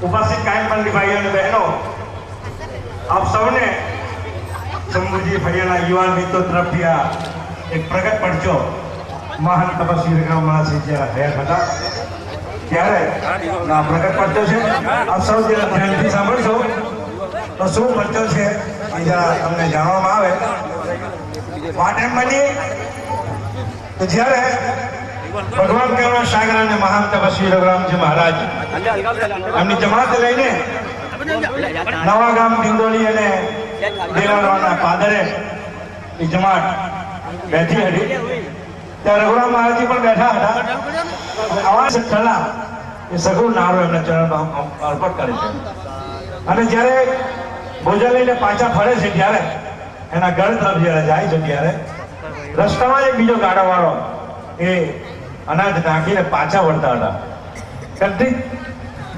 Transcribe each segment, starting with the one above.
ઉપસ્થિત કાયમબંધી ભાઈઓ અને બહેનો, આપ સૌને શંભુજી ફળિયાના યુવાન મિત્રો તરફથી આ એક પ્રગટ પડજો મહાન તપસ્વી વિક્રમ મહારાજ જ્યારે હયાત હતા ત્યારે આ પ્રગટ પડજો છે. આપ સૌ જ્યારે ધ્યાનથી સાંભળશો તો શું પડજો છે એ જરા તમને જાણવામાં આવે. વાત એમ બની તો જ્યારે ભગવાન કરુણા સાગર અને મહાન તપસ્વી રઘુરામજી મહારાજ એમની જમાત લઈને નવા ગામ ડિંડોલી અને દેવાલવાના પાદરે એ જમાત બેઠી હતી ત્યારે રઘુરામ મહારાજજી પણ બેઠા હતા. આવા કલા એ સગુણ નારો એમના ચરણમાં અર્પણ કરે છે અને જ્યારે ભોજન લઈને પાછા ફરે છે ત્યારે એના ઘર તરફ જ્યારે જાય છે ત્યારે રસ્તામાં એક બીજો ગાડાવાળો એ અનાજ નાખીને પાછા વળતા હતા. કંઠી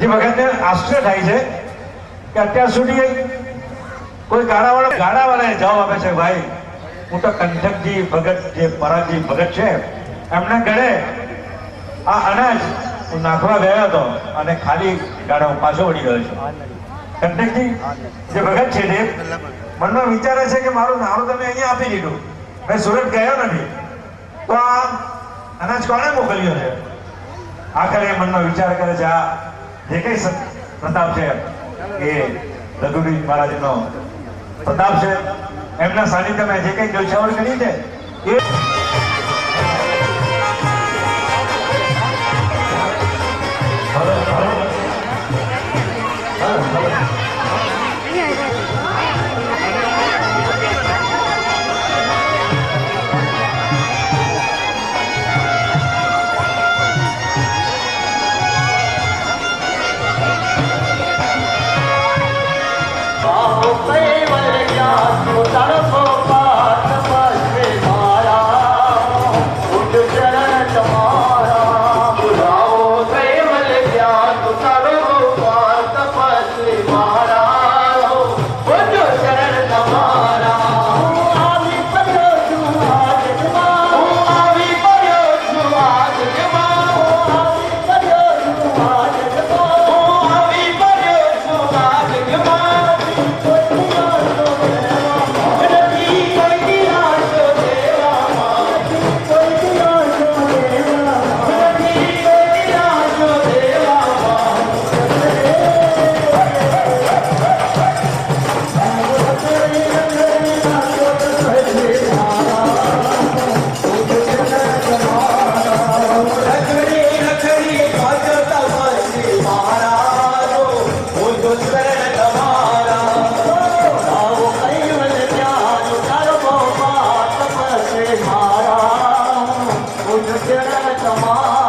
જે વખતે આશ્ચર્ય થાય છે કે અત્યાર સુધી કોઈ ગાડાવાળાએ જવાબ આપે છે ભાઈ હું તો કંઠકજી ભગત જે પરાગજી ભગત છે એમના ઘરે આ અનાજ હું નાખવા ગયો હતો અને ખાલી ગાડા હું પાછો વળી ગયો છું. કંઠકજી જે ભગત છે તે મનમાં વિચારે છે કે મારું નાણું તમે અહીંયા આપી દીધું, મેં સુરત ગયો નથી તો આ અનાજ કોણે મોકલ્યો છે. આખરે મનનો વિચાર કરે છે આ જે કઈ પ્રતાપ છે એ રઘુવીર મહારાજનો પ્રતાપ છે. એમના સાનિધ્યમાં જે કઈ જોઈછાવર કરી છે એ તમારા